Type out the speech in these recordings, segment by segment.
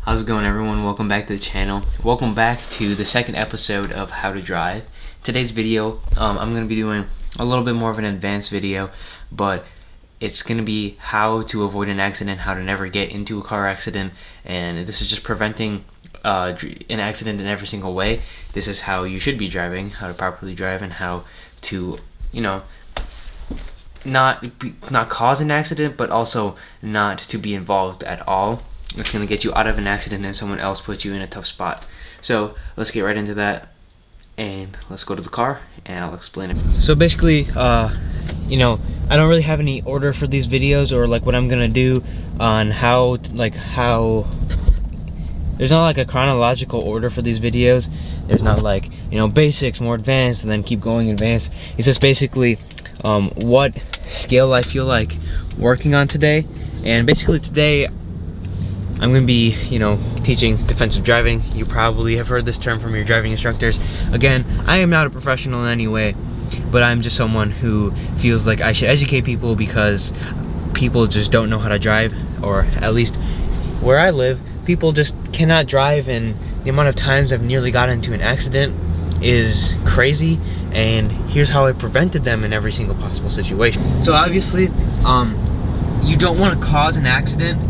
How's it going, everyone? Welcome back to the channel. Welcome back to the second episode of How to Drive. Today's video, I'm going to be doing a little bit more of an advanced video, but it's going to be how to avoid an accident, how to never get into a car accident, and this is just preventing an accident in every single way. This is how you should be driving, how to properly drive, and how to, not cause an accident, but also not to be involved at all. It's going to get you out of an accident and someone else puts you in a tough spot. So let's get right into that, and let's go to the car and I'll explain it. So basically, I don't really have any order for these videos, or like what I'm going to do on how there's not like a chronological order for these videos. There's not like, basics, more advanced, and then keep going advanced. It's just basically what skill I feel like working on today. And basically today I'm going to be, teaching defensive driving. You probably have heard this term from your driving instructors. Again, I am not a professional in any way, but I'm just someone who feels like I should educate people because people just don't know how to drive, or at least where I live, people just cannot drive, and the amount of times I've nearly got into an accident is crazy, and here's how I prevented them in every single possible situation. So obviously, you don't want to cause an accident,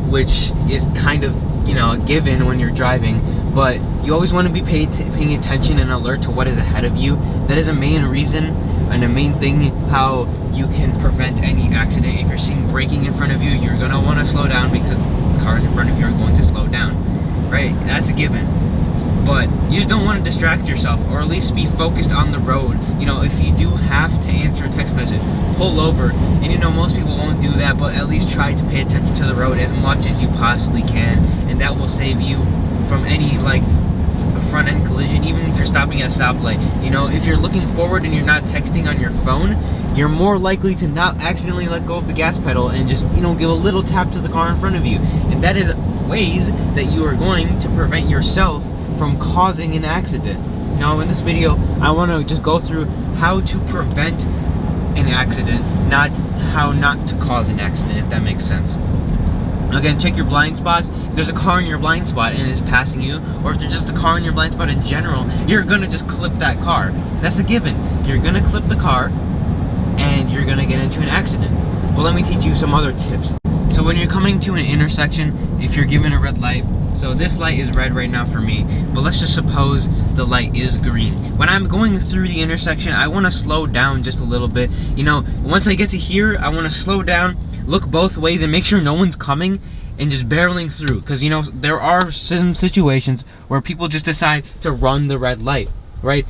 which is kind of, a given when you're driving, but you always want to be paying attention and alert to what is ahead of you. That is a main reason and a main thing how you can prevent any accident. If you're seeing braking in front of you, you're going to want to slow down because cars in front of you are going to slow down, right? That's a given. But you just don't want to distract yourself, or at least be focused on the road. If you do have to answer a text message, pull over. And most people won't do that, but at least try to pay attention to the road as much as you possibly can, and that will save you from any front end collision. Even if you're stopping at a stoplight, if you're looking forward and you're not texting on your phone, you're more likely to not accidentally let go of the gas pedal and just give a little tap to the car in front of you. And that is ways that you are going to prevent yourself from causing an accident. Now in this video, I want to just go through how to prevent an accident, not how not to cause an accident, if that makes sense. Again, check your blind spots. If there's a car in your blind spot and it's passing you, or if there's just a car in your blind spot in general, you're gonna just clip that car. That's a given. You're gonna clip the car and you're gonna get into an accident. But let me teach you some other tips. So when you're coming to an intersection, if you're given a red light, so this light is red right now for me, but let's just suppose the light is green. When I'm going through the intersection, I want to slow down just a little bit. Once I get to here, I want to slow down, look both ways, and make sure no one's coming, and just barreling through. Because, there are some situations where people just decide to run the red light, right?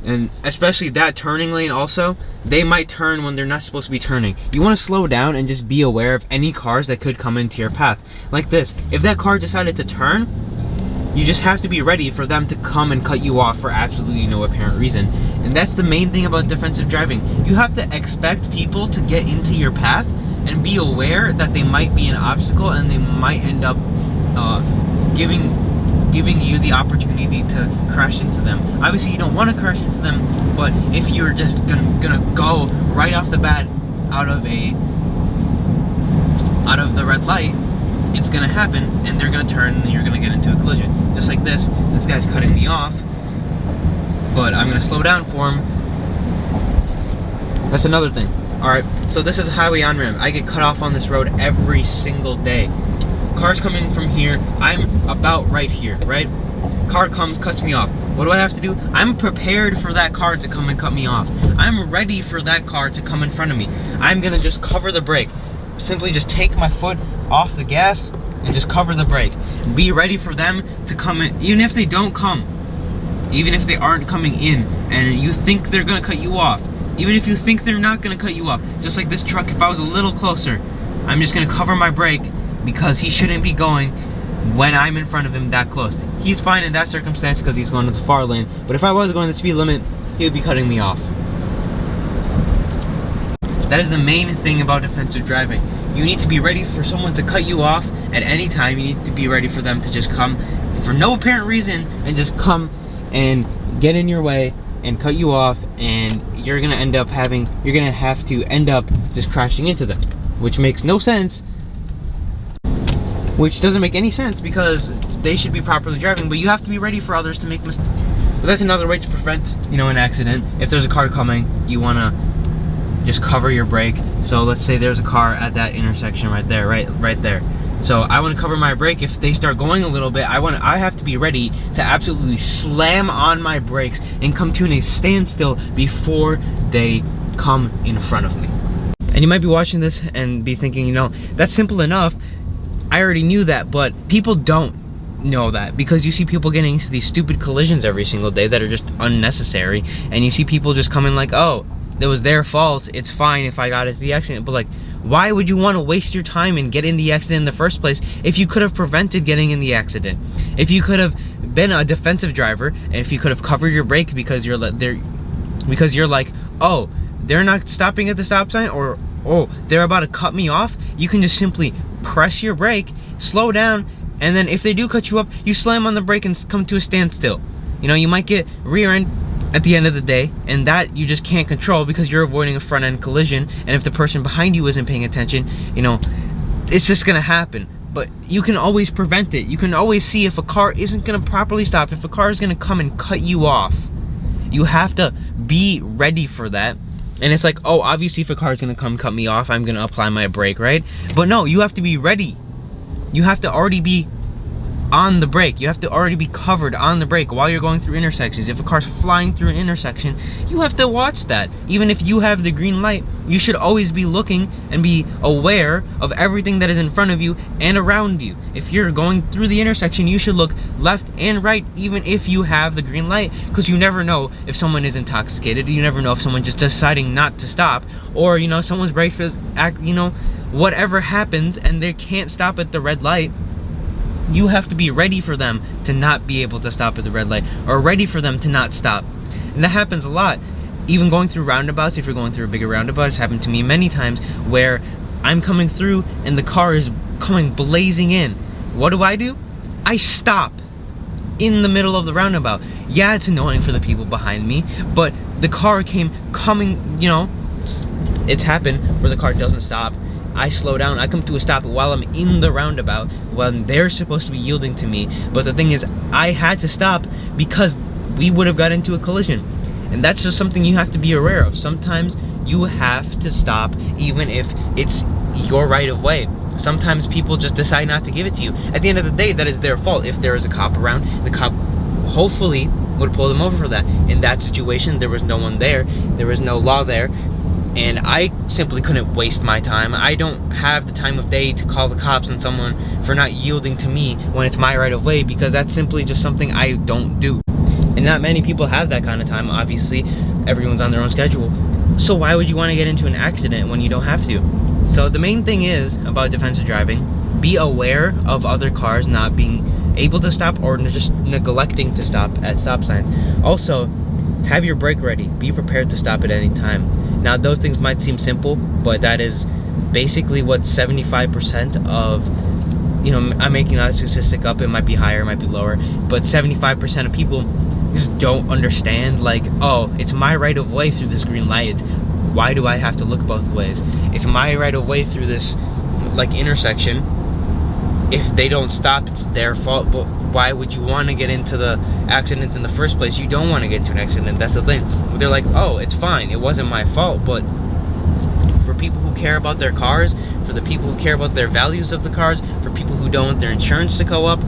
And especially that turning lane also, they might turn when they're not supposed to be turning. You want to slow down and just be aware of any cars that could come into your path. Like this, if that car decided to turn, you just have to be ready for them to come and cut you off for absolutely no apparent reason. And that's the main thing about defensive driving. You have to expect people to get into your path and be aware that they might be an obstacle, and they might end up giving you the opportunity to crash into them. Obviously you don't want to crash into them, but if you're just gonna go right off the bat out of the red light, it's gonna happen, and they're gonna turn and you're gonna get into a collision. Just like this guy's cutting me off, but I'm gonna slow down for him. That's another thing. Alright, so this is a highway on-ramp. I get cut off on this road every single day. Cars coming from here, I'm about right here, right? Car comes, cuts me off. What do I have to do? I'm prepared for that car to come and cut me off. I'm ready for that car to come in front of me. I'm gonna just cover the brake. Simply just take my foot off the gas and just cover the brake. Be ready for them to come in, even if they don't come. Even if they aren't coming in and you think they're gonna cut you off. Even if you think they're not gonna cut you off. Just like this truck, if I was a little closer, I'm just gonna cover my brake, because he shouldn't be going when I'm in front of him that close. He's fine in that circumstance because he's going to the far lane, but if I was going the speed limit, he would be cutting me off. That is the main thing about defensive driving. You need to be ready for someone to cut you off at any time. You need to be ready for them to just come for no apparent reason and just come and get in your way and cut you off, and you're gonna have to end up just crashing into them, which makes no sense. which doesn't make any sense because they should be properly driving, but you have to be ready for others to make mistakes. But that's another way to prevent, you know, an accident. If there's a car coming, you want to just cover your brake. So let's say there's a car at that intersection right there, right there. So I want to cover my brake. If they start going a little bit, I have to be ready to absolutely slam on my brakes and come to a standstill before they come in front of me. And you might be watching this and be thinking, you know, that's simple enough. I already knew that, but people don't know that because you see people getting into these stupid collisions every single day that are just unnecessary, and you see people just coming like, oh, it was their fault, it's fine if I got into the accident. But like, why would you want to waste your time and get in the accident in the first place if you could have prevented getting in the accident? If you could have been a defensive driver, and if you could have covered your brake because you're like, oh, they're not stopping at the stop sign, or oh, they're about to cut me off, you can just simply press your brake, slow down, and then if they do cut you off, you slam on the brake and come to a standstill. You know, you might get rear-end at the end of the day, and that you just can't control because you're avoiding a front-end collision, and if the person behind you isn't paying attention, you know, it's just gonna happen. But you can always prevent it. You can always see if a car isn't gonna properly stop, if a car is gonna come and cut you off. You have to be ready for that. And it's like, oh, obviously if a car is gonna come cut me off, I'm gonna apply my brake, right? But no, you have to be ready. You have to already be on the brake. You have to already be covered on the brake while you're going through intersections. If a car's flying through an intersection, you have to watch that. Even if you have the green light, you should always be looking and be aware of everything that is in front of you and around you. If you're going through the intersection, you should look left and right even if you have the green light, because you never know if someone is intoxicated. You never know if someone just deciding not to stop, or, you know, someone's brakes act, you know, whatever happens and they can't stop at the red light. You have to be ready for them to not be able to stop at the red light, or ready for them to not stop. And that happens a lot. Even going through roundabouts, if you're going through a bigger roundabout, it's happened to me many times where I'm coming through and the car is coming blazing in. What do? I stop in the middle of the roundabout. Yeah, it's annoying for the people behind me, but the car came coming, you know, it's happened where the car doesn't stop. I slow down, I come to a stop while I'm in the roundabout when they're supposed to be yielding to me. But the thing is, I had to stop because we would have got into a collision. And that's just something you have to be aware of. Sometimes you have to stop even if it's your right of way. Sometimes people just decide not to give it to you. At the end of the day, that is their fault. If there is a cop around, the cop hopefully would pull them over for that. In that situation, there was no one there. There was no law there. And I simply couldn't waste my time. I don't have the time of day to call the cops on someone for not yielding to me when it's my right of way, because that's simply just something I don't do. And not many people have that kind of time. Obviously, everyone's on their own schedule. So why would you want to get into an accident when you don't have to? So the main thing is about defensive driving, be aware of other cars not being able to stop or just neglecting to stop at stop signs. Also, have your brake ready. Be prepared to stop at any time. Now, those things might seem simple, but that is basically what 75% of, you know, I'm making that statistic up. It might be higher, it might be lower, but 75% of people just don't understand, like, oh, it's my right of way through this green light. Why do I have to look both ways? It's my right of way through this, like, intersection. If they don't stop, it's their fault. But why would you want to get into the accident in the first place? You don't want to get into an accident. That's the thing. They're like, oh, it's fine, it wasn't my fault. But for people who care about their cars, for the people who care about their values of the cars, for people who don't want their insurance to go up,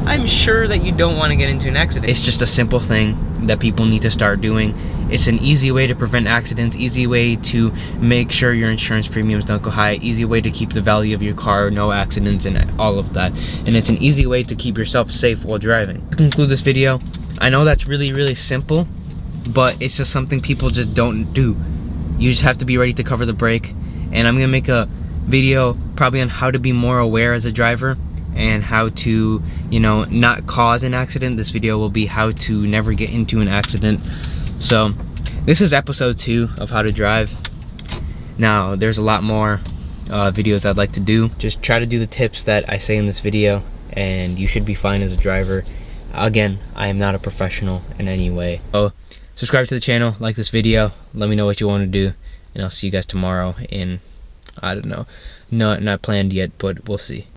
I'm sure that you don't want to get into an accident. It's just a simple thing that people need to start doing. It's an easy way to prevent accidents, easy way to make sure your insurance premiums don't go high, easy way to keep the value of your car, no accidents, and all of that. And it's an easy way to keep yourself safe while driving. To conclude this video, I know that's really, really simple, but it's just something people just don't do. You just have to be ready to cover the brake. And I'm gonna make a video probably on how to be more aware as a driver and how to, you know, not cause an accident. This video will be how to never get into an accident. So this is episode 2 of how to drive. Now there's a lot more videos I'd like to do. Just try to do the tips that I say in this video and you should be fine as a driver. Again, I am not a professional in any way. So subscribe to the channel, like this video, let me know what you want to do, and I'll see you guys tomorrow in, I don't know, not planned yet, but we'll see.